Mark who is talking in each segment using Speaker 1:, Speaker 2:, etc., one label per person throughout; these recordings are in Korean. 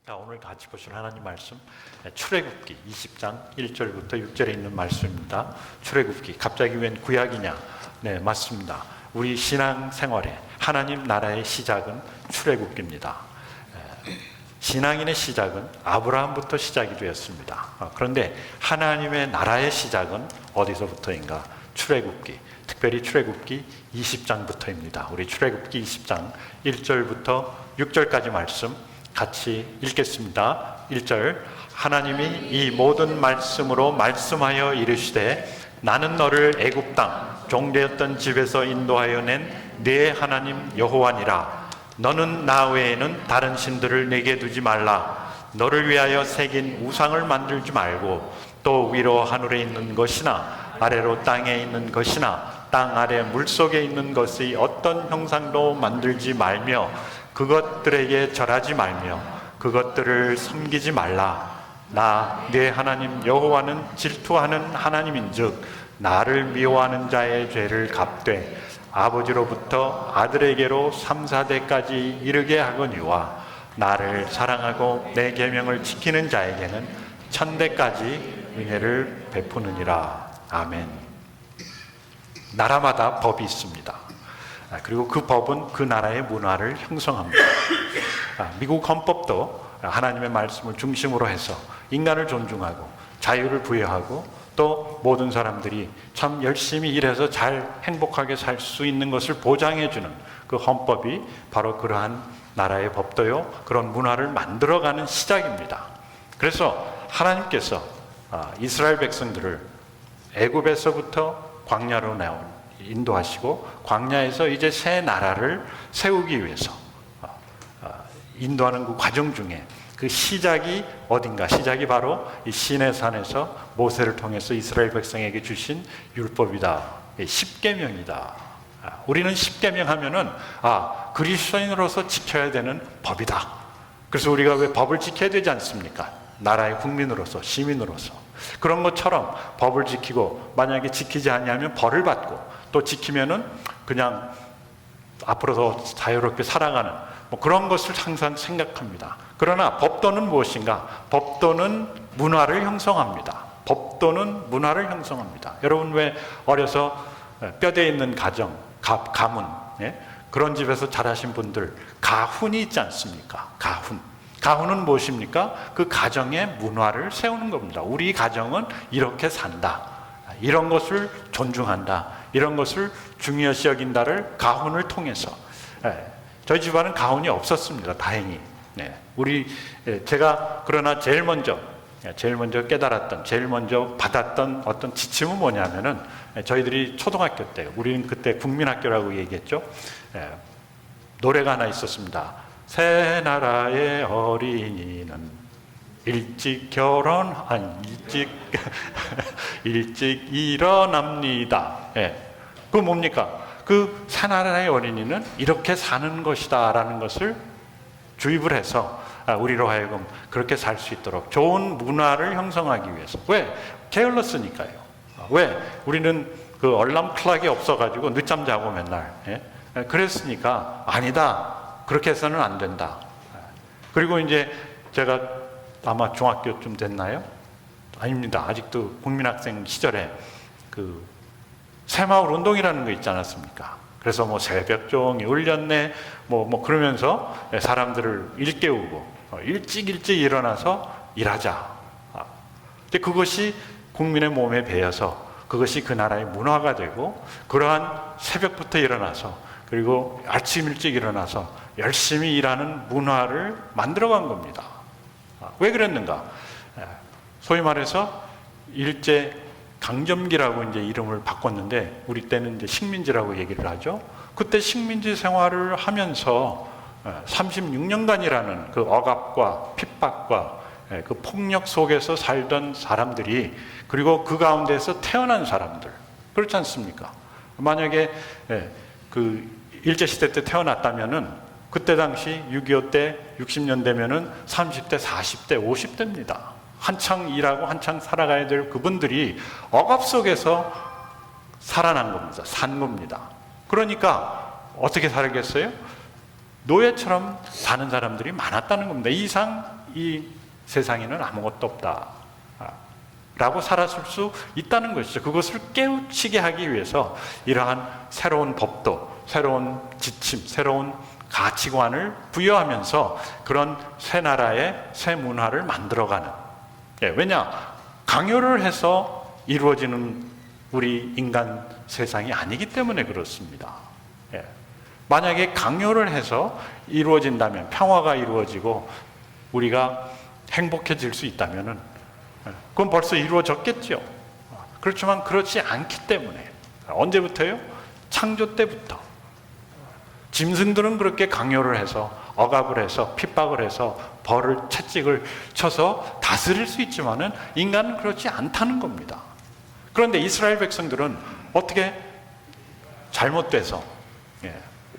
Speaker 1: 오늘 같이 보실 하나님 말씀 출애굽기 20장 1절부터 6절에 있는 말씀입니다. 출애굽기, 갑자기 웬 구약이냐? 네, 맞습니다. 우리 신앙생활에 하나님 나라의 시작은 출애굽기입니다. 신앙인의 시작은 아브라함부터 시작이 되었습니다. 그런데 하나님의 나라의 시작은 어디서부터인가? 출애굽기, 특별히 출애굽기 20장부터입니다. 우리 출애굽기 20장 1절부터 6절까지 말씀 같이 읽겠습니다. 1절, 하나님이 이 모든 말씀으로 말씀하여 이르시되 나는 너를 애굽 땅 종되었던 집에서 인도하여 낸 네 하나님 여호와니라. 너는 나 외에는 다른 신들을 내게 두지 말라. 너를 위하여 새긴 우상을 만들지 말고 또 위로 하늘에 있는 것이나 아래로 땅에 있는 것이나 땅 아래 물속에 있는 것의 어떤 형상도 만들지 말며 그것들에게 절하지 말며 그것들을 섬기지 말라. 나 네 하나님 여호와는 질투하는 하나님인즉 나를 미워하는 자의 죄를 갚되 아버지로부터 아들에게로 3, 4대까지 이르게 하거니와 나를 사랑하고 내 계명을 지키는 자에게는 1000대까지 은혜를 베푸느니라. 아멘. 나라마다 법이 있습니다. 그리고 그 법은 그 나라의 문화를 형성합니다. 미국 헌법도 하나님의 말씀을 중심으로 해서 인간을 존중하고 자유를 부여하고 또 모든 사람들이 참 열심히 일해서 잘 행복하게 살 수 있는 것을 보장해주는 그 헌법이 바로 그러한 나라의 법도요, 그런 문화를 만들어가는 시작입니다. 그래서 하나님께서 이스라엘 백성들을 애굽에서부터 광야로 인도하시고 광야에서 이제 새 나라를 세우기 위해서 인도하는 그 과정 중에 그 시작이 어딘가? 시작이 바로 이 시내산에서 모세를 통해서 이스라엘 백성에게 주신 율법이다. 십계명이다. 우리는 십계명 하면은 그리스도인으로서 지켜야 되는 법이다. 그래서 우리가 왜 법을 지켜야 되지 않습니까? 나라의 국민으로서, 시민으로서. 그런 것처럼 법을 지키고 만약에 지키지 않으면 벌을 받고 또 지키면은 그냥 앞으로 더 자유롭게 살아가는 그런 것을 항상 생각합니다. 그러나 법도는 무엇인가? 법도는 문화를 형성합니다. 법도는 문화를 형성합니다. 여러분 왜 어려서 뼈대 있는 가정, 가문, 그런 집에서 자라신 분들 가훈이 있지 않습니까? 가훈은 무엇입니까? 그 가정의 문화를 세우는 겁니다. 우리 가정은 이렇게 산다. 이런 것을 존중한다. 이런 것을 중요시 여긴다를 가훈을 통해서. 저희 집안은 가훈이 없었습니다. 다행히. 제가 그러나 제일 먼저 깨달았던, 제일 먼저 받았던 어떤 지침은 뭐냐면은 저희들이 초등학교 때, 우리는 그때 국민학교라고 얘기했죠. 노래가 하나 있었습니다. 새 나라의 어린이는 일찍 일찍 일어납니다. 그 뭡니까? 그 새 나라의 어린이는 이렇게 사는 것이다 라는 것을 주입을 해서 우리로 하여금 그렇게 살 수 있도록 좋은 문화를 형성하기 위해서. 왜? 게을렀으니까요. 왜? 우리는 그 얼람클락이 없어가지고 늦잠 자고 맨날 그랬으니까 아니다. 그렇게 해서는 안 된다. 그리고 이제 제가 아마 중학교쯤 됐나요? 아닙니다. 아직도 국민학생 시절에 그 새마을 운동이라는 거 있지 않았습니까? 그래서 새벽 종이 울렸네 그러면서 사람들을 일깨우고 일찍 일어나서 일하자. 그것이 국민의 몸에 배어서 그것이 그 나라의 문화가 되고 그러한 새벽부터 일어나서 그리고 아침 일찍 일어나서 열심히 일하는 문화를 만들어간 겁니다. 왜 그랬는가? 소위 말해서 일제 강점기라고 이제 이름을 바꿨는데 우리 때는 이제 식민지라고 얘기를 하죠. 그때 식민지 생활을 하면서 36년간이라는 그 억압과 핍박과 그 폭력 속에서 살던 사람들이 그리고 그 가운데서 태어난 사람들 그렇지 않습니까? 만약에 그 일제시대 때 태어났다면은 그때 당시 6.25 때 60년 되면은 30대, 40대, 50대입니다. 한창 일하고 한창 살아가야 될 그분들이 억압 속에서 살아난 겁니다. 산 겁니다. 그러니까 어떻게 살겠어요? 노예처럼 사는 사람들이 많았다는 겁니다. 이 이상 이 세상에는 아무것도 없다 라고 살았을 수 있다는 것이죠. 그것을 깨우치게 하기 위해서 이러한 새로운 법도, 새로운 지침, 새로운 가치관을 부여하면서 그런 새 나라의 새 문화를 만들어가는, 왜냐? 강요를 해서 이루어지는 우리 인간 세상이 아니기 때문에 그렇습니다. 만약에 강요를 해서 이루어진다면, 평화가 이루어지고 우리가 행복해질 수 있다면 그건 벌써 이루어졌겠죠. 그렇지만 그렇지 않기 때문에, 언제부터요? 창조 때부터 짐승들은 그렇게 강요를 해서, 억압을 해서, 핍박을 해서, 벌을, 채찍을 쳐서 다스릴 수 있지만은 인간은 그렇지 않다는 겁니다. 그런데 이스라엘 백성들은 어떻게 잘못돼서,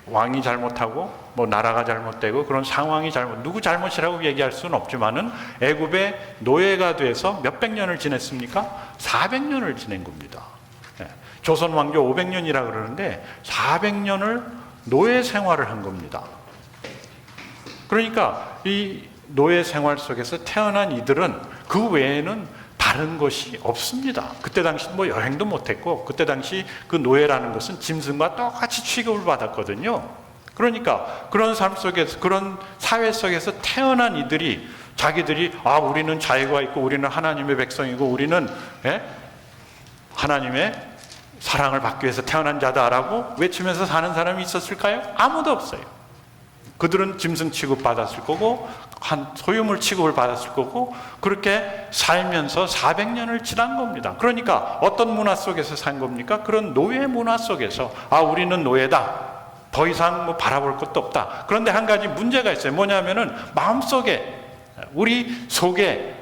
Speaker 1: 왕이 잘못하고 뭐 나라가 잘못되고 그런 상황이 누구 잘못이라고 얘기할 수는 없지만은 애굽의 노예가 돼서 몇백 년을 지냈습니까? 400년을 지낸 겁니다. 조선 왕조 500년이라 그러는데 400년을 노예 생활을 한 겁니다. 그러니까 이 노예 생활 속에서 태어난 이들은 그 외에는 다른 것이 없습니다. 그때 당시 뭐 여행도 못했고, 그때 당시 그 노예라는 것은 짐승과 똑같이 취급을 받았거든요. 그러니까 그런 삶 속에서, 그런 사회 속에서 태어난 이들이 자기들이 우리는 자유가 있고 우리는 하나님의 백성이고 우리는 하나님의 사랑을 받기 위해서 태어난 자다라고 외치면서 사는 사람이 있었을까요? 아무도 없어요. 그들은 짐승 취급받았을 거고 한 소유물 취급을 받았을 거고 그렇게 살면서 400년을 지난 겁니다. 그러니까 어떤 문화 속에서 산 겁니까? 그런 노예 문화 속에서 우리는 노예다. 더 이상 뭐 바라볼 것도 없다. 그런데 한 가지 문제가 있어요. 뭐냐면은 마음속에, 우리 속에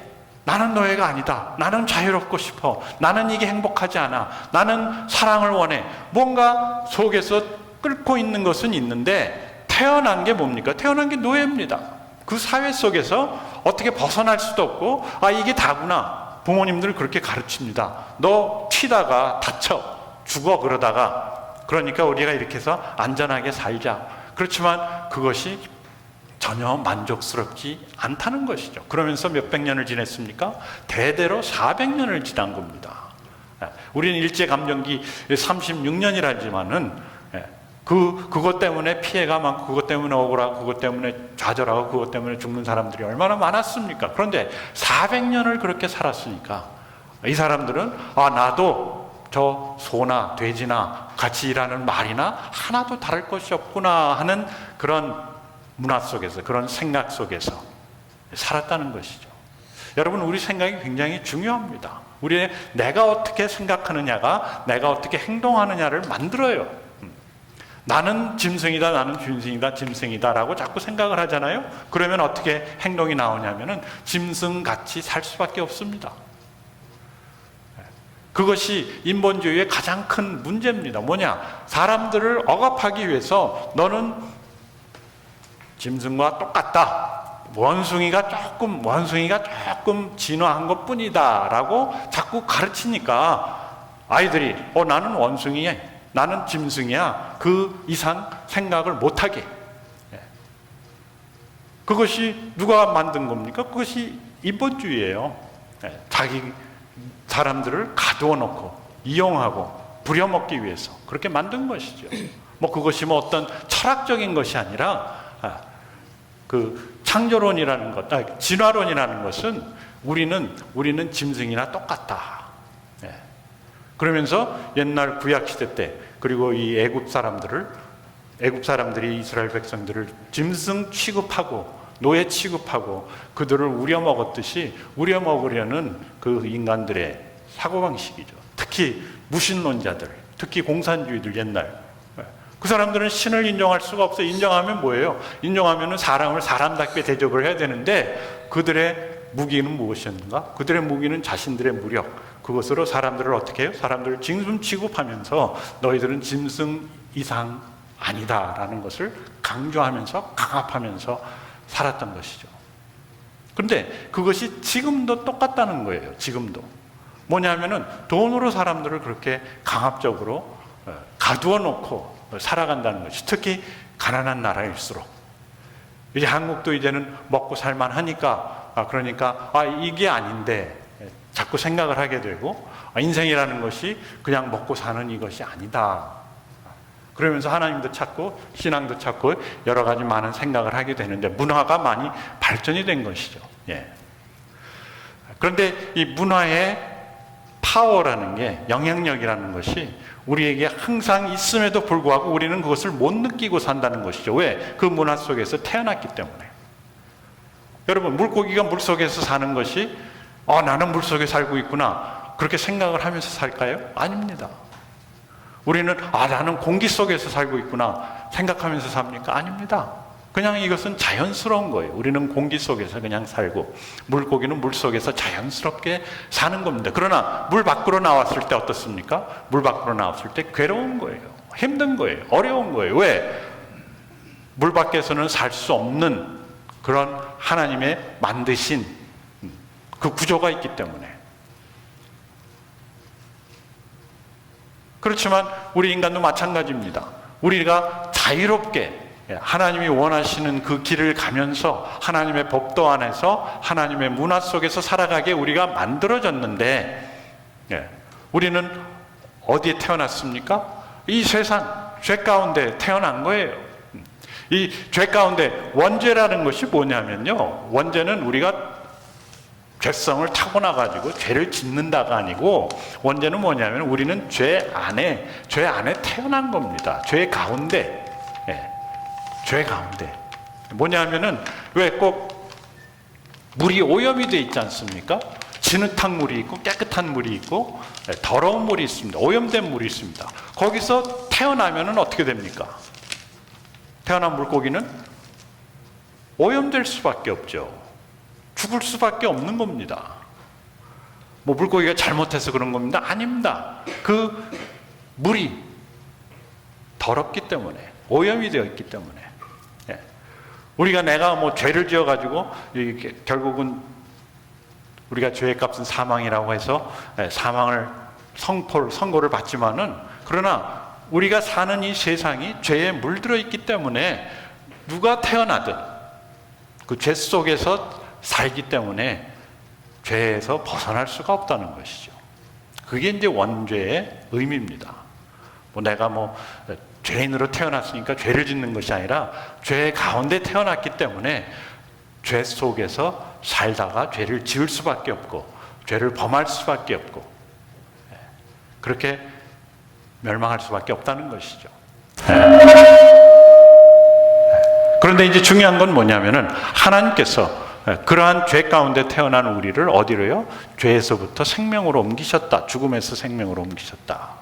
Speaker 1: 나는 노예가 아니다. 나는 자유롭고 싶어. 나는 이게 행복하지 않아. 나는 사랑을 원해. 뭔가 속에서 끓고 있는 것은 있는데 태어난 게 뭡니까? 태어난 게 노예입니다. 그 사회 속에서 어떻게 벗어날 수도 없고 이게 다구나. 부모님들 그렇게 가르칩니다. 너 튀다가 다쳐 죽어 그러니까 우리가 이렇게 해서 안전하게 살자. 그렇지만 그것이 전혀 만족스럽지 않다는 것이죠. 그러면서 몇백 년을 지냈습니까? 대대로 400년을 지난 겁니다. 우리는 일제감정기 36년이라지만은 그것 때문에 피해가 많고 그것 때문에 억울하고 그것 때문에 좌절하고 그것 때문에 죽는 사람들이 얼마나 많았습니까? 그런데 400년을 그렇게 살았으니까 이 사람들은 나도 저 소나 돼지나 같이 일하는 말이나 하나도 다를 것이 없구나 하는 그런 문화 속에서, 그런 생각 속에서 살았다는 것이죠. 여러분, 우리 생각이 굉장히 중요합니다. 내가 어떻게 생각하느냐가 내가 어떻게 행동하느냐를 만들어요. 나는 짐승이다, 나는 짐승이다, 짐승이다 라고 자꾸 생각을 하잖아요. 그러면 어떻게 행동이 나오냐면은 짐승같이 살 수밖에 없습니다. 그것이 인본주의의 가장 큰 문제입니다. 뭐냐? 사람들을 억압하기 위해서 너는 짐승과 똑같다. 원숭이가 조금 진화한 것 뿐이다 라고 자꾸 가르치니까 아이들이 나는 원숭이야, 나는 짐승이야, 그 이상 생각을 못하게. 그것이 누가 만든 겁니까? 그것이 인본주의예요. 자기 사람들을 가두어 놓고 이용하고 부려먹기 위해서 그렇게 만든 것이죠. 그것이 어떤 철학적인 것이 아니라 그 창조론이라는 것, 진화론이라는 것은 우리는 짐승이나 똑같다. 그러면서 옛날 구약 시대 때, 그리고 이 애굽 사람들이 이스라엘 백성들을 짐승 취급하고 노예 취급하고 그들을 우려먹었듯이 우려먹으려는 그 인간들의 사고방식이죠. 특히 무신론자들, 특히 공산주의들, 옛날 그 사람들은 신을 인정할 수가 없어요. 인정하면 뭐예요? 인정하면은 사람을 사람답게 대접을 해야 되는데 그들의 무기는 무엇이었는가? 그들의 무기는 자신들의 무력, 그것으로 사람들을 어떻게 해요? 사람들을 짐승 취급하면서 너희들은 짐승 이상 아니다라는 것을 강조하면서 강압하면서 살았던 것이죠. 그런데 그것이 지금도 똑같다는 거예요. 지금도 뭐냐면은 돈으로 사람들을 그렇게 강압적으로 가두어 놓고 살아간다는 것이, 특히 가난한 나라일수록. 이제 한국도 이제는 먹고 살만 하니까 그러니까 이게 아닌데 자꾸 생각을 하게 되고, 인생이라는 것이 그냥 먹고 사는 이것이 아니다. 그러면서 하나님도 찾고 신앙도 찾고 여러 가지 많은 생각을 하게 되는데, 문화가 많이 발전이 된 것이죠. 그런데 이 문화의 파워라는 게, 영향력이라는 것이 우리에게 항상 있음에도 불구하고 우리는 그것을 못 느끼고 산다는 것이죠. 왜? 그 문화 속에서 태어났기 때문에. 여러분, 물고기가 물속에서 사는 것이 나는 물속에 살고 있구나, 그렇게 생각을 하면서 살까요? 아닙니다. 우리는 나는 공기 속에서 살고 있구나 생각하면서 삽니까? 아닙니다. 그냥 이것은 자연스러운 거예요. 우리는 공기 속에서 그냥 살고, 물고기는 물 속에서 자연스럽게 사는 겁니다. 그러나 물 밖으로 나왔을 때 어떻습니까? 물 밖으로 나왔을 때 괴로운 거예요. 힘든 거예요. 어려운 거예요. 왜? 물 밖에서는 살 수 없는 그런 하나님의 만드신 그 구조가 있기 때문에. 그렇지만 우리 인간도 마찬가지입니다. 우리가 자유롭게 하나님이 원하시는 그 길을 가면서 하나님의 법도 안에서 하나님의 문화 속에서 살아가게 우리가 만들어졌는데, 우리는 어디에 태어났습니까? 이 세상 죄 가운데 태어난 거예요. 이 죄 가운데, 원죄라는 것이 뭐냐면요, 원죄는 우리가 죄성을 타고나 가지고 죄를 짓는다가 아니고, 원죄는 뭐냐면 우리는 죄 안에 태어난 겁니다. 죄 가운데. 죄 가운데. 뭐냐면은, 왜 꼭 물이 오염이 돼 있지 않습니까? 진흙탕 물이 있고 깨끗한 물이 있고 더러운 물이 있습니다. 오염된 물이 있습니다. 거기서 태어나면은 어떻게 됩니까? 태어난 물고기는 오염될 수밖에 없죠. 죽을 수밖에 없는 겁니다. 뭐 물고기가 잘못해서 그런 겁니다? 아닙니다. 그 물이 더럽기 때문에, 오염이 되어 있기 때문에. 우리가 내가 뭐 죄를 지어가지고 결국은 우리가 죄의 값은 사망이라고 해서 사망을 선고를 받지만은, 그러나 우리가 사는 이 세상이 죄에 물들어 있기 때문에 누가 태어나든 그 죄 속에서 살기 때문에 죄에서 벗어날 수가 없다는 것이죠. 그게 이제 원죄의 의미입니다. 내가 죄인으로 태어났으니까 죄를 짓는 것이 아니라 죄 가운데 태어났기 때문에 죄 속에서 살다가 죄를 지을 수밖에 없고, 죄를 범할 수밖에 없고, 그렇게 멸망할 수밖에 없다는 것이죠. 그런데 이제 중요한 건 뭐냐면은, 하나님께서 그러한 죄 가운데 태어난 우리를 어디로요? 죄에서부터 생명으로 옮기셨다. 죽음에서 생명으로 옮기셨다.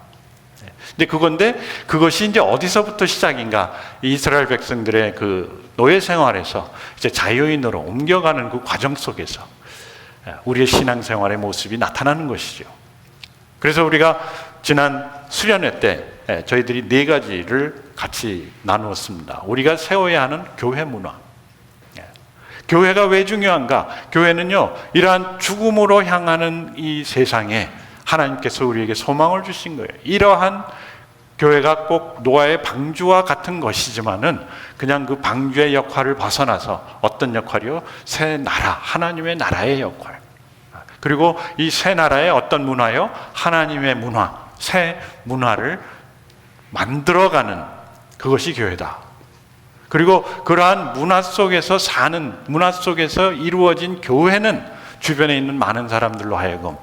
Speaker 1: 근데 그것이 이제 어디서부터 시작인가? 이스라엘 백성들의 그 노예 생활에서 이제 자유인으로 옮겨가는 그 과정 속에서 우리의 신앙생활의 모습이 나타나는 것이죠. 그래서 우리가 지난 수련회 때 저희들이 4가지를 같이 나누었습니다. 우리가 세워야 하는 교회 문화. 교회가 왜 중요한가? 교회는요, 이러한 죽음으로 향하는 이 세상에 하나님께서 우리에게 소망을 주신 거예요. 이러한 교회가 꼭 노아의 방주와 같은 것이지만은, 그냥 그 방주의 역할을 벗어나서 어떤 역할이요? 새 나라, 하나님의 나라의 역할. 그리고 이 새 나라의 어떤 문화요? 하나님의 문화, 새 문화를 만들어가는 그것이 교회다. 그리고 그러한 문화 속에서 사는, 문화 속에서 이루어진 교회는 주변에 있는 많은 사람들로 하여금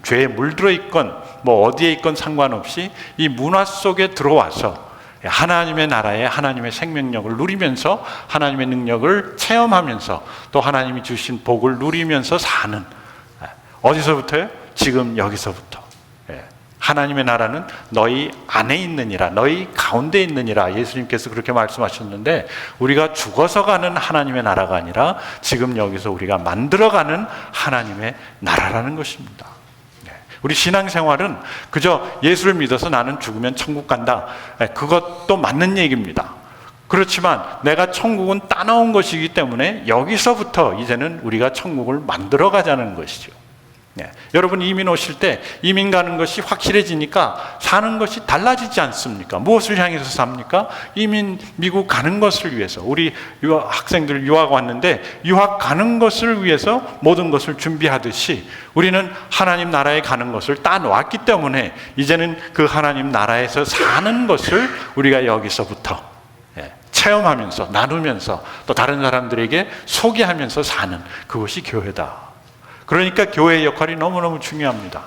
Speaker 1: 죄에 물들어 있건 어디에 있건 상관없이 이 문화 속에 들어와서 하나님의 나라에 하나님의 생명력을 누리면서, 하나님의 능력을 체험하면서, 또 하나님이 주신 복을 누리면서 사는, 어디서부터요? 지금 여기서부터. 하나님의 나라는 너희 안에 있느니라, 너희 가운데 있느니라. 예수님께서 그렇게 말씀하셨는데, 우리가 죽어서 가는 하나님의 나라가 아니라 지금 여기서 우리가 만들어가는 하나님의 나라라는 것입니다. 우리 신앙생활은 그저 예수를 믿어서 나는 죽으면 천국 간다, 그것도 맞는 얘기입니다. 그렇지만 내가 천국은 따놓은 것이기 때문에 여기서부터 이제는 우리가 천국을 만들어가자는 것이죠. 여러분 이민 오실 때 이민 가는 것이 확실해지니까 사는 것이 달라지지 않습니까? 무엇을 향해서 삽니까? 이민 미국 가는 것을 위해서. 우리 학생들 유학 왔는데 유학 가는 것을 위해서 모든 것을 준비하듯이 우리는 하나님 나라에 가는 것을 따놓았기 때문에 이제는 그 하나님 나라에서 사는 것을 우리가 여기서부터 체험하면서 나누면서 또 다른 사람들에게 소개하면서 사는 그것이 교회다. 그러니까 교회의 역할이 너무너무 중요합니다.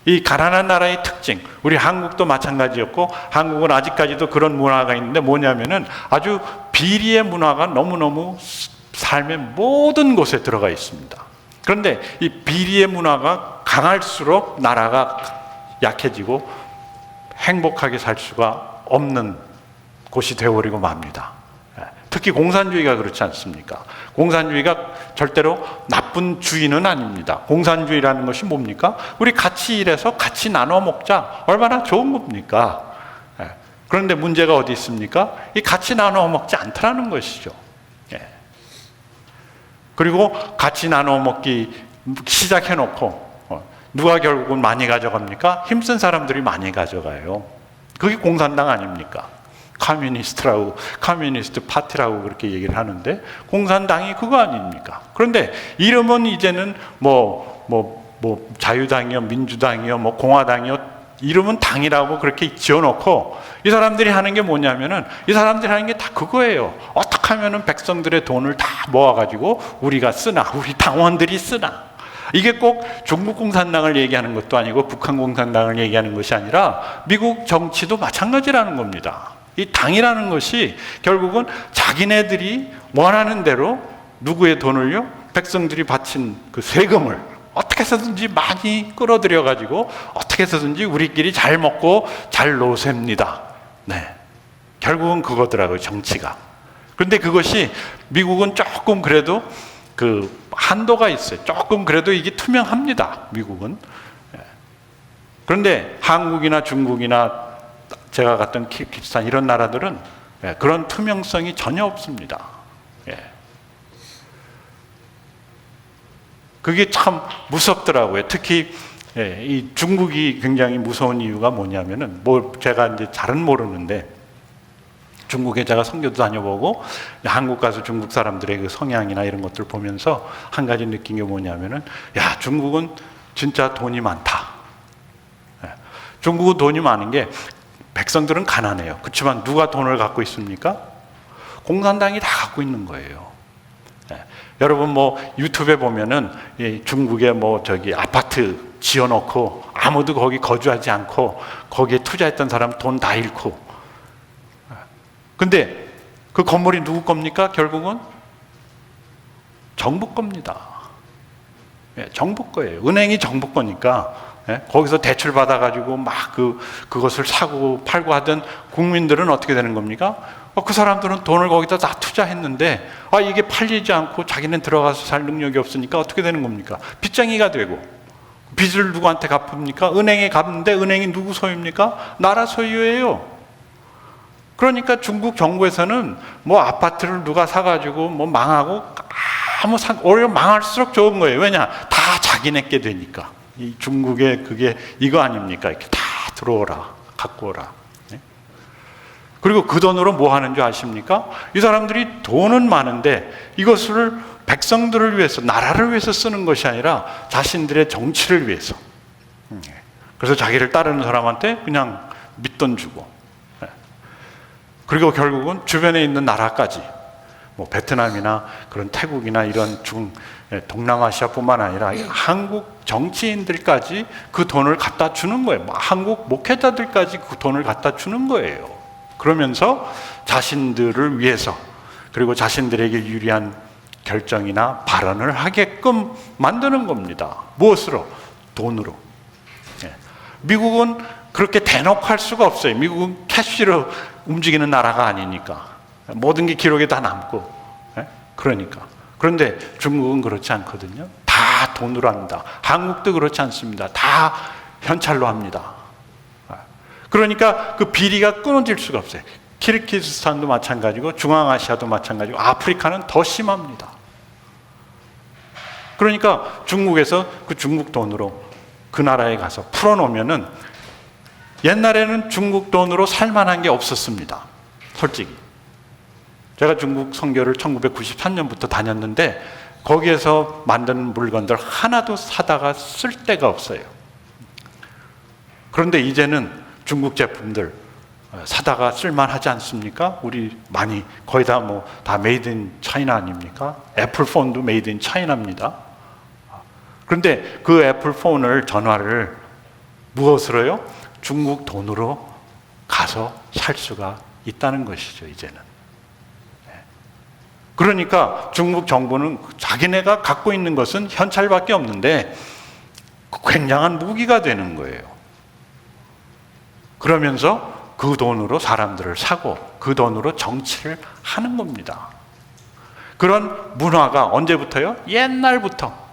Speaker 1: 이 가난한 나라의 특징, 우리 한국도 마찬가지였고 한국은 아직까지도 그런 문화가 있는데 뭐냐면은 아주 비리의 문화가 너무너무 삶의 모든 곳에 들어가 있습니다. 그런데 이 비리의 문화가 강할수록 나라가 약해지고 행복하게 살 수가 없는 곳이 되어버리고 맙니다. 특히 공산주의가 그렇지 않습니까? 공산주의가 절대로 나쁜 주의는 아닙니다. 공산주의라는 것이 뭡니까? 우리 같이 일해서 같이 나눠 먹자. 얼마나 좋은 겁니까? 그런데 문제가 어디 있습니까? 이 같이 나눠 먹지 않더라는 것이죠. 그리고 같이 나눠 먹기 시작해놓고 누가 결국은 많이 가져갑니까? 힘쓴 사람들이 많이 가져가요. 그게 공산당 아닙니까? 커뮤니스트 파티라고 그렇게 얘기를 하는데 공산당이 그거 아닙니까? 그런데 이름은 이제는 자유당이요, 민주당이요, 공화당이요, 이름은 당이라고 그렇게 지어놓고 이 사람들이 하는 게 뭐냐면은 이 사람들이 하는 게 다 그거예요. 어떻게 하면은 백성들의 돈을 다 모아가지고 우리가 쓰나, 우리 당원들이 쓰나. 이게 꼭 중국 공산당을 얘기하는 것도 아니고 북한 공산당을 얘기하는 것이 아니라 미국 정치도 마찬가지라는 겁니다. 이 당이라는 것이 결국은 자기네들이 원하는 대로 누구의 돈을요? 백성들이 바친 그 세금을 어떻게 해서든지 많이 끌어들여 가지고 어떻게 해서든지 우리끼리 잘 먹고 잘 노셉니다. 결국은 그거더라고요, 정치가. 그런데 그것이 미국은 조금 그래도 그 한도가 있어요. 조금 그래도 이게 투명합니다, 미국은. 그런데 한국이나 중국이나 제가 갔던 키르기스탄 이런 나라들은 그런 투명성이 전혀 없습니다. 그게 참 무섭더라고요. 특히 이 중국이 굉장히 무서운 이유가 뭐냐면은 제가 이제 잘은 모르는데 중국에 제가 선교도 다녀보고 한국 가서 중국 사람들의 그 성향이나 이런 것들 보면서 한 가지 느낀 게 뭐냐면은 중국은 진짜 돈이 많다. 중국은 돈이 많은 게 백성들은 가난해요. 그렇지만 누가 돈을 갖고 있습니까? 공산당이 다 갖고 있는 거예요. 여러분 유튜브에 보면은 중국에 아파트 지어놓고 아무도 거기 거주하지 않고 거기에 투자했던 사람 돈 다 잃고. 근데 그 건물이 누구 겁니까? 결국은 정부 겁니다. 정부 거예요. 은행이 정부 거니까. 거기서 대출 받아가지고 그것을 사고 팔고 하던 국민들은 어떻게 되는 겁니까? 그 사람들은 돈을 거기다 다 투자했는데 이게 팔리지 않고 자기는 들어가서 살 능력이 없으니까 어떻게 되는 겁니까? 빚쟁이가 되고 빚을 누구한테 갚습니까? 은행에 갚는데 은행이 누구 소유입니까? 나라 소유예요. 그러니까 중국 정부에서는 아파트를 누가 사가지고 망하고 오히려 망할수록 좋은 거예요. 왜냐? 다 자기네께 되니까. 이 중국의 그게 이거 아닙니까? 이렇게 다 들어오라, 갖고 오라. 그리고 그 돈으로 뭐 하는 줄 아십니까? 이 사람들이 돈은 많은데 이것을 백성들을 위해서, 나라를 위해서 쓰는 것이 아니라 자신들의 정치를 위해서. 그래서 자기를 따르는 사람한테 그냥 밑돈 주고. 그리고 결국은 주변에 있는 나라까지 베트남이나 그런 태국이나 이런 동남아시아뿐만 아니라 한국 정치인들까지 그 돈을 갖다 주는 거예요. 한국 목회자들까지 그 돈을 갖다 주는 거예요. 그러면서 자신들을 위해서 그리고 자신들에게 유리한 결정이나 발언을 하게끔 만드는 겁니다. 무엇으로? 돈으로. 미국은 그렇게 대놓고 할 수가 없어요. 미국은 캐시로 움직이는 나라가 아니니까. 모든 게 기록에 다 남고. 그러니까. 그런데 중국은 그렇지 않거든요. 다 돈으로 합니다. 한국도 그렇지 않습니다. 다 현찰로 합니다. 그러니까 그 비리가 끊어질 수가 없어요. 키르기스탄도 마찬가지고 중앙아시아도 마찬가지고 아프리카는 더 심합니다. 그러니까 중국에서 그 중국 돈으로 그 나라에 가서 풀어놓으면은 옛날에는 중국 돈으로 살만한 게 없었습니다. 솔직히. 제가 중국 선교를 1993년부터 다녔는데 거기에서 만든 물건들 하나도 사다가 쓸 데가 없어요. 그런데 이제는 중국 제품들 사다가 쓸만하지 않습니까? 우리 많이 거의 다 다 메이드 인 차이나 아닙니까? 애플 폰도 메이드 인 차이나입니다. 그런데 그 애플 폰을 전화를 무엇으로요? 중국 돈으로 가서 살 수가 있다는 것이죠, 이제는. 그러니까 중국 정부는 자기네가 갖고 있는 것은 현찰밖에 없는데 굉장한 무기가 되는 거예요. 그러면서 그 돈으로 사람들을 사고 그 돈으로 정치를 하는 겁니다. 그런 문화가 언제부터요? 옛날부터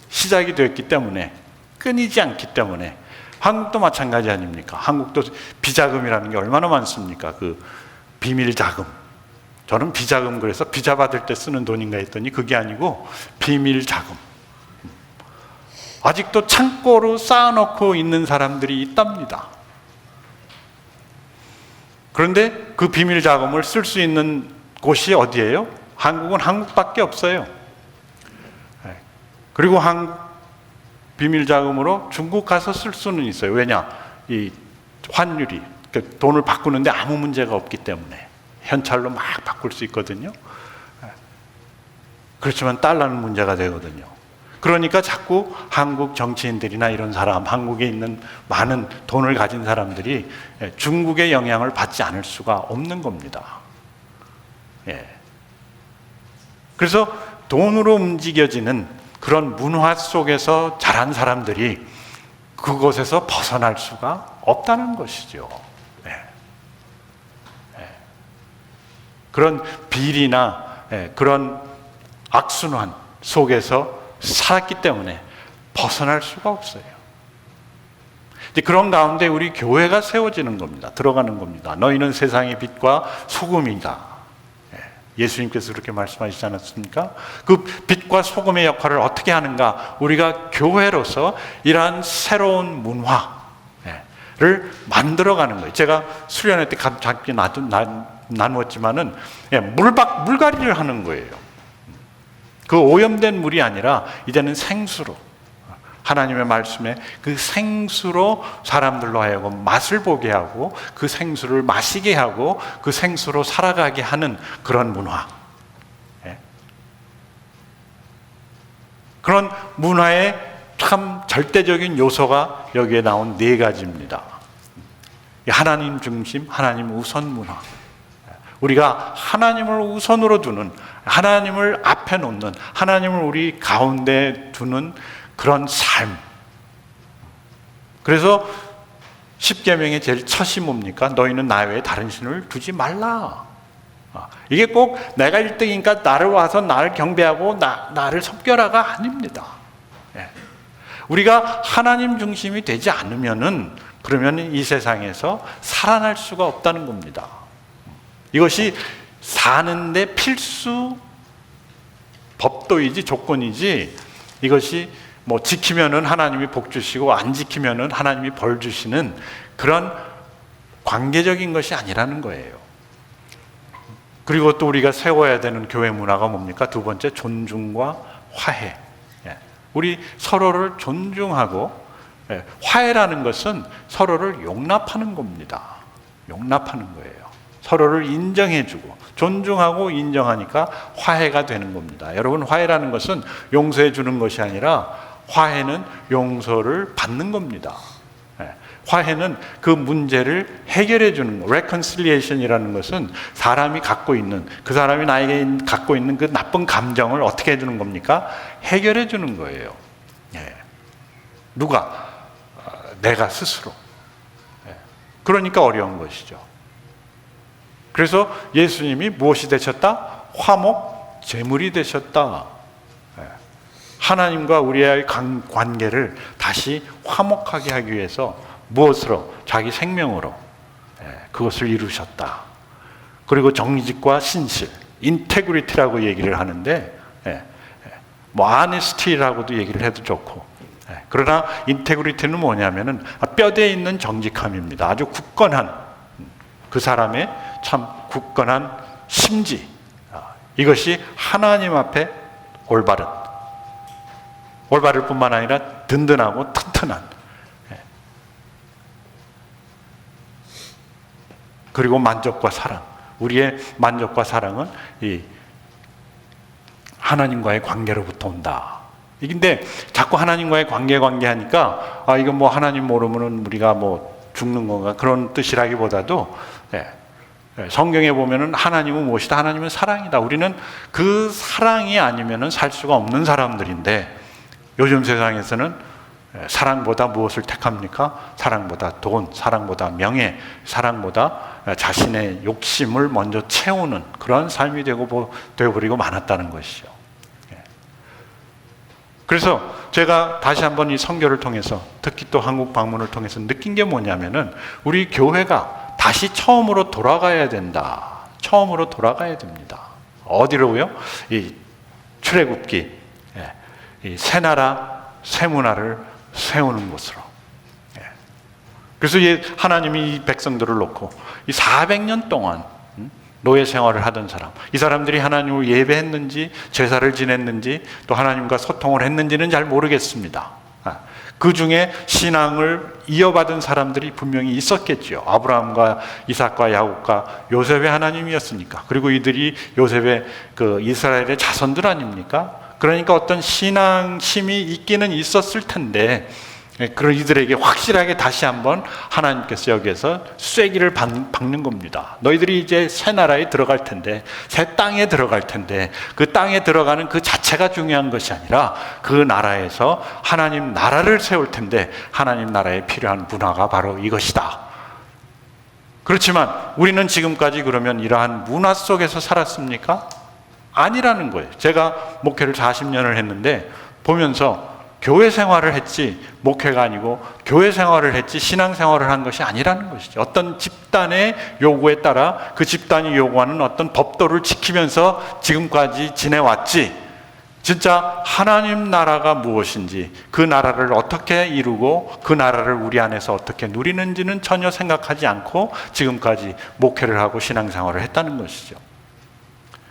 Speaker 1: 시작이 됐기 때문에, 끊이지 않기 때문에. 한국도 마찬가지 아닙니까? 한국도 비자금이라는 게 얼마나 많습니까? 그 비밀자금. 저는 비자금 그래서 비자 받을 때 쓰는 돈인가 했더니 그게 아니고 비밀자금. 아직도 창고로 쌓아놓고 있는 사람들이 있답니다. 그런데 그 비밀자금을 쓸 수 있는 곳이 어디예요? 한국은 한국밖에 없어요. 그리고 한국 비밀자금으로 중국 가서 쓸 수는 있어요. 왜냐? 이 환율이, 돈을 바꾸는데 아무 문제가 없기 때문에 현찰로 막 바꿀 수 있거든요. 그렇지만 달러는 문제가 되거든요. 그러니까 자꾸 한국 정치인들이나 이런 사람, 한국에 있는 많은 돈을 가진 사람들이 중국의 영향을 받지 않을 수가 없는 겁니다. 그래서 돈으로 움직여지는 그런 문화 속에서 자란 사람들이 그곳에서 벗어날 수가 없다는 것이죠. 그런 비리나 그런 악순환 속에서 살았기 때문에 벗어날 수가 없어요. 이제 그런 가운데 우리 교회가 세워지는 겁니다. 들어가는 겁니다. 너희는 세상의 빛과 소금이다. 예수님께서 그렇게 말씀하시지 않았습니까? 그 빛과 소금의 역할을 어떻게 하는가? 우리가 교회로서 이러한 새로운 문화를 만들어가는 거예요. 제가 수련회 때 잠깐 나누었지만은 물갈이를 하는 거예요. 그 오염된 물이 아니라 이제는 생수로, 하나님의 말씀에 그 생수로 사람들로 하여금 맛을 보게 하고 그 생수를 마시게 하고 그 생수로 살아가게 하는 그런 문화. 그런 문화의 참 절대적인 요소가 여기에 나온 4가지입니다. 하나님 중심, 하나님 우선 문화. 우리가 하나님을 우선으로 두는, 하나님을 앞에 놓는, 하나님을 우리 가운데 두는 그런 삶. 그래서 십계명의 제일 첫이 뭡니까? 너희는 나 외에 다른 신을 두지 말라. 이게 꼭 내가 1등이니까 나를 와서 나를 경배하고 나를 섬겨라가 아닙니다. 우리가 하나님 중심이 되지 않으면은 그러면 이 세상에서 살아날 수가 없다는 겁니다. 이것이 사는데 필수 법도이지 조건이지, 이것이 지키면은 하나님이 복 주시고 안 지키면은 하나님이 벌 주시는 그런 관계적인 것이 아니라는 거예요. 그리고 또 우리가 세워야 되는 교회 문화가 뭡니까? 2번째, 존중과 화해. 우리 서로를 존중하고, 화해라는 것은 서로를 용납하는 겁니다. 용납하는 거예요. 서로를 인정해주고 존중하고 인정하니까 화해가 되는 겁니다. 여러분, 화해라는 것은 용서해 주는 것이 아니라 화해는 용서를 받는 겁니다. 화해는 그 문제를 해결해 주는 거. reconciliation이라는 것은 사람이 갖고 있는, 그 사람이 나에게 갖고 있는 그 나쁜 감정을 어떻게 해 주는 겁니까? 해결해 주는 거예요. 누가? 내가 스스로. 그러니까 어려운 것이죠. 그래서 예수님이 무엇이 되셨다? 화목 제물이 되셨다. 하나님과 우리의 관계를 다시 화목하게 하기 위해서 무엇으로? 자기 생명으로 그것을 이루셨다. 그리고 정직과 신실, 인테그리티라고 얘기를 하는데, 뭐 아네스티라고도 얘기를 해도 좋고, 그러나 인테그리티는 뭐냐면은 뼈대에 있는 정직함입니다. 아주 굳건한, 그 사람의 참 굳건한 심지, 이것이 하나님 앞에 올바를 뿐만 아니라 든든하고 튼튼한, 그리고 만족과 사랑. 우리의 만족과 사랑은 이 하나님과의 관계로부터 온다. 근데 자꾸 하나님과의 관계 하니까 이건 뭐 하나님 모르면은 우리가 뭐 죽는 건가 그런 뜻이라기보다도, 성경에 보면은 하나님은 무엇이다? 하나님은 사랑이다. 우리는 그 사랑이 아니면은 살 수가 없는 사람들인데, 요즘 세상에서는 사랑보다 무엇을 택합니까? 사랑보다 돈, 사랑보다 명예, 사랑보다 자신의 욕심을 먼저 채우는 그런 삶이 되어버리고 많았다는 것이죠. 그래서 제가 다시 한번 이 선교를 통해서, 특히 또 한국 방문을 통해서 느낀 게 뭐냐면은, 우리 교회가 다시 처음으로 돌아가야 된다. 처음으로 돌아가야 됩니다. 어디로요? 이 출애굽기, 이 새 나라, 새 문화를 세우는 곳으로. 그래서 하나님이 이 백성들을 놓고 이 400년 동안 노예 생활을 하던 사람, 이 사람들이 하나님을 예배했는지 제사를 지냈는지 또 하나님과 소통을 했는지는 잘 모르겠습니다. 그 중에 신앙을 이어받은 사람들이 분명히 있었겠죠. 아브라함과 이삭과 야곱과 요셉의 하나님이었으니까. 그리고 이들이 요셉의 그 이스라엘의 자손들 아닙니까? 그러니까 어떤 신앙심이 있기는 있었을 텐데, 그런 이들에게 확실하게 다시 한번 하나님께서 여기에서 쐐기를 박는 겁니다. 너희들이 이제 새 나라에 들어갈 텐데, 새 땅에 들어갈 텐데, 그 땅에 들어가는 그 자체가 중요한 것이 아니라 그 나라에서 하나님 나라를 세울 텐데, 하나님 나라에 필요한 문화가 바로 이것이다. 그렇지만 우리는 지금까지 그러면 이러한 문화 속에서 살았습니까? 아니라는 거예요. 제가 목회를 40년을 했는데 보면서 교회 생활을 했지 목회가 아니고 교회 생활을 했지 신앙 생활을 한 것이 아니라는 것이죠. 어떤 집단의 요구에 따라 그 집단이 요구하는 어떤 법도를 지키면서 지금까지 지내왔지, 진짜 하나님 나라가 무엇인지, 그 나라를 어떻게 이루고 그 나라를 우리 안에서 어떻게 누리는지는 전혀 생각하지 않고 지금까지 목회를 하고 신앙생활을 했다는 것이죠.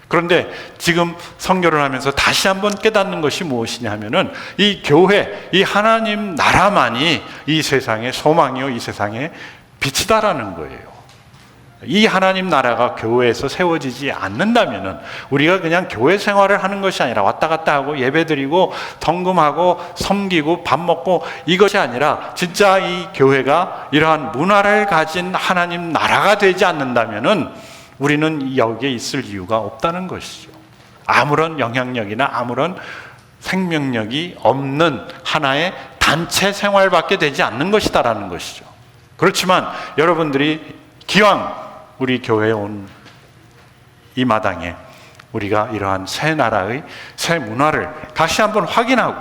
Speaker 1: 그런데 지금 선교를 하면서 다시 한번 깨닫는 것이 무엇이냐 하면은, 이 교회, 이 하나님 나라만이 이 세상의 소망이요, 이 세상의 빛이다라는 거예요. 이 하나님 나라가 교회에서 세워지지 않는다면은, 우리가 그냥 교회 생활을 하는 것이 아니라 왔다 갔다 하고 예배드리고 헌금하고 섬기고 밥 먹고 이것이 아니라 진짜 이 교회가 이러한 문화를 가진 하나님 나라가 되지 않는다면은 우리는 여기에 있을 이유가 없다는 것이죠. 아무런 영향력이나 아무런 생명력이 없는 하나의 단체 생활밖에 되지 않는 것이다라는 것이죠. 그렇지만 여러분들이 기왕 우리 교회에 온 이 마당에 우리가 이러한 새 나라의 새 문화를 다시 한번 확인하고,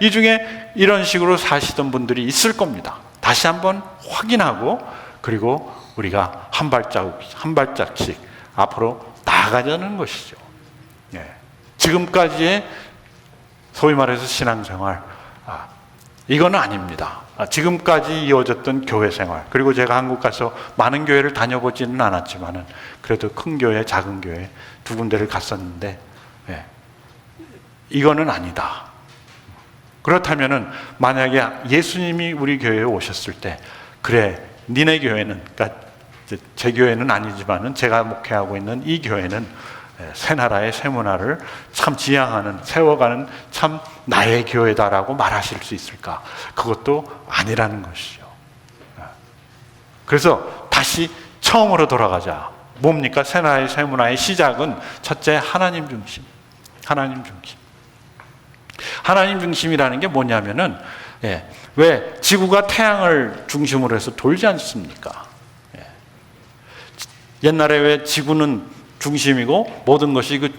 Speaker 1: 이 중에 이런 식으로 사시던 분들이 있을 겁니다. 다시 한번 확인하고, 그리고 우리가 한 발짝씩 앞으로 나아가자는 것이죠. 지금까지의 소위 말해서 신앙생활, 이건 아닙니다. 지금까지 이어졌던 교회 생활, 그리고 제가 한국 가서 많은 교회를 다녀보지는 않았지만은 그래도 큰 교회, 작은 교회 두 군데를 갔었는데, 이거는 아니다. 그렇다면은 만약에 예수님이 우리 교회에 오셨을 때, 그래, 니네 교회는, 그러니까 제 교회는 아니지만은 제가 목회하고 있는 이 교회는 새 나라의 새 문화를 참 지향하는, 세워가는 참 나의 교회다라고 말하실 수 있을까? 그것도 아니라는 것이죠. 그래서 다시 처음으로 돌아가자. 뭡니까? 새 나라의 새 문화의 시작은 첫째, 하나님 중심. 하나님 중심. 하나님 중심이라는 게 뭐냐면은, 왜 지구가 태양을 중심으로 해서 돌지 않습니까? 옛날에 왜 지구는 중심이고 모든 것이 그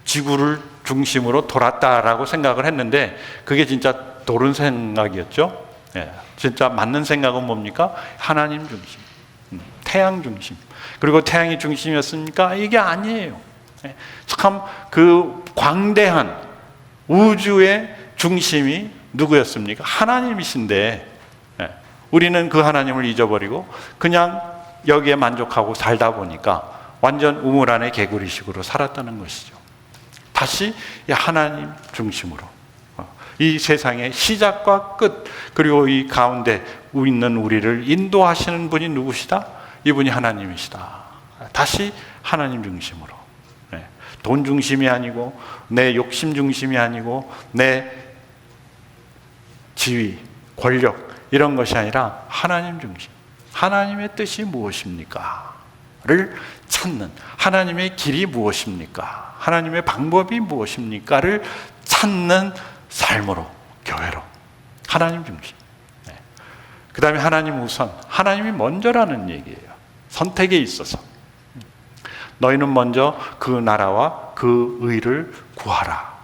Speaker 1: 지구를 중심으로 돌았다라고 생각을 했는데, 그게 진짜 도른 생각이었죠. 진짜 맞는 생각은 뭡니까? 하나님 중심, 태양 중심. 그리고 태양이 중심이었습니까? 이게 아니에요. 참 그 광대한 우주의 중심이 누구였습니까? 하나님이신데 우리는 그 하나님을 잊어버리고 그냥 여기에 만족하고 살다 보니까 완전 우물 안의 개구리식으로 살았다는 것이죠. 다시 하나님 중심으로 이 세상의 시작과 끝, 그리고 이 가운데 있는 우리를 인도하시는 분이 누구시다? 이분이 하나님이시다. 다시 하나님 중심으로. 돈 중심이 아니고 내 욕심 중심이 아니고 내 지위, 권력 이런 것이 아니라 하나님 중심. 하나님의 뜻이 무엇입니까? 를 찾는, 하나님의 길이 무엇입니까? 하나님의 방법이 무엇입니까?를 찾는 삶으로, 교회로. 하나님 중심. 그 다음에 하나님 우선, 하나님이 먼저라는 얘기예요. 선택에 있어서 너희는 먼저 그 나라와 그 의를 구하라.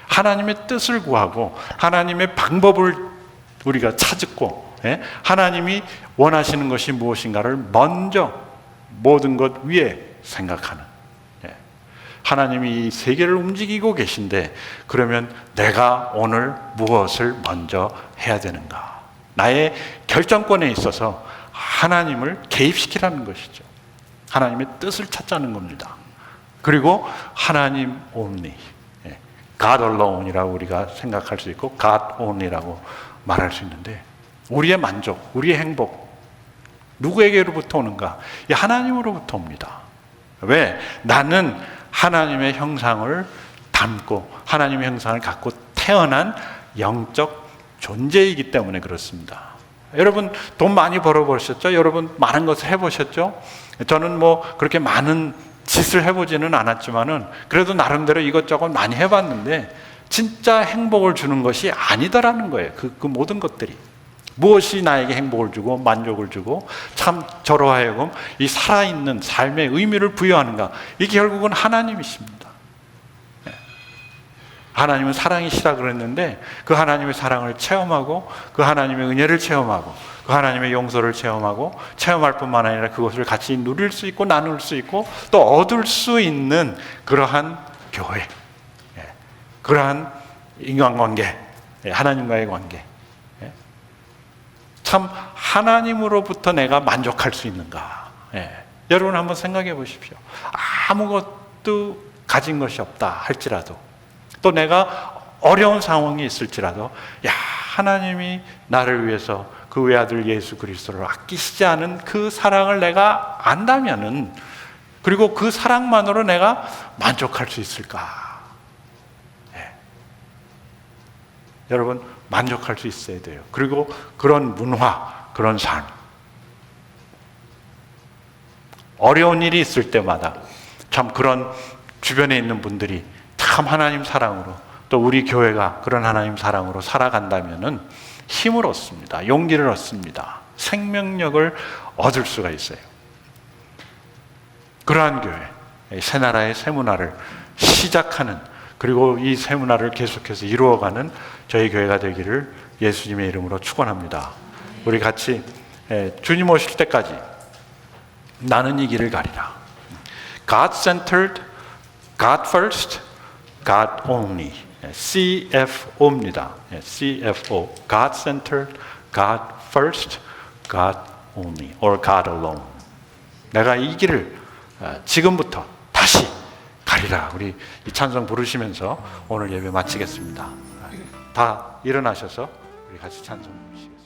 Speaker 1: 하나님의 뜻을 구하고 하나님의 방법을 우리가 찾고 하나님이 원하시는 것이 무엇인가를 먼저 모든 것 위에 생각하는, 하나님이 이 세계를 움직이고 계신데 그러면 내가 오늘 무엇을 먼저 해야 되는가? 나의 결정권에 있어서 하나님을 개입시키라는 것이죠. 하나님의 뜻을 찾자는 겁니다. 그리고 하나님 only, God alone이라고 우리가 생각할 수 있고 God only라고 말할 수 있는데 우리의 만족, 우리의 행복 누구에게로부터 오는가? 하나님으로부터 옵니다. 왜? 나는 하나님의 형상을 담고 하나님의 형상을 갖고 태어난 영적 존재이기 때문에 그렇습니다. 여러분 돈 많이 벌어보셨죠? 여러분 많은 것을 해보셨죠? 저는 뭐 그렇게 많은 짓을 해보지는 않았지만은 그래도 나름대로 이것저것 많이 해봤는데 진짜 행복을 주는 것이 아니더라는 거예요. 그 모든 것들이. 무엇이 나에게 행복을 주고 만족을 주고 참 저로 하여금 이 살아있는 삶의 의미를 부여하는가? 이게 결국은 하나님이십니다. 하나님은 사랑이시라 그랬는데 그 하나님의 사랑을 체험하고 그 하나님의 은혜를 체험하고 그 하나님의 용서를 체험하고 체험할 뿐만 아니라 그것을 같이 누릴 수 있고 나눌 수 있고 또 얻을 수 있는 그러한 교회, 그러한 인간관계, 하나님과의 관계. 참 하나님으로부터 내가 만족할 수 있는가? 여러분 한번 생각해 보십시오. 아무것도 가진 것이 없다 할지라도 또 내가 어려운 상황이 있을지라도 하나님이 나를 위해서 그 외아들 예수 그리스도를 아끼시지 않은 그 사랑을 내가 안다면은 그리고 그 사랑만으로 내가 만족할 수 있을까? 여러분 만족할 수 있어야 돼요. 그리고 그런 문화, 그런 삶. 어려운 일이 있을 때마다 참 그런 주변에 있는 분들이 참 하나님 사랑으로 또 우리 교회가 그런 하나님 사랑으로 살아간다면은 힘을 얻습니다. 용기를 얻습니다. 생명력을 얻을 수가 있어요. 그러한 교회, 새 나라의 새 문화를 시작하는 그리고 이 새 문화를 계속해서 이루어가는 저희 교회가 되기를 예수님의 이름으로 축원합니다. 우리 같이 주님 오실 때까지 나는 이 길을 가리라. God-centered, God first, God only. CFO입니다. CFO. God-centered, God first, God only, or God alone. 내가 이 길을 지금부터 다시 가리라. 우리 이 찬송 부르시면서 오늘 예배 마치겠습니다. 다 일어나셔서 우리 같이 찬송 부르시겠습니다.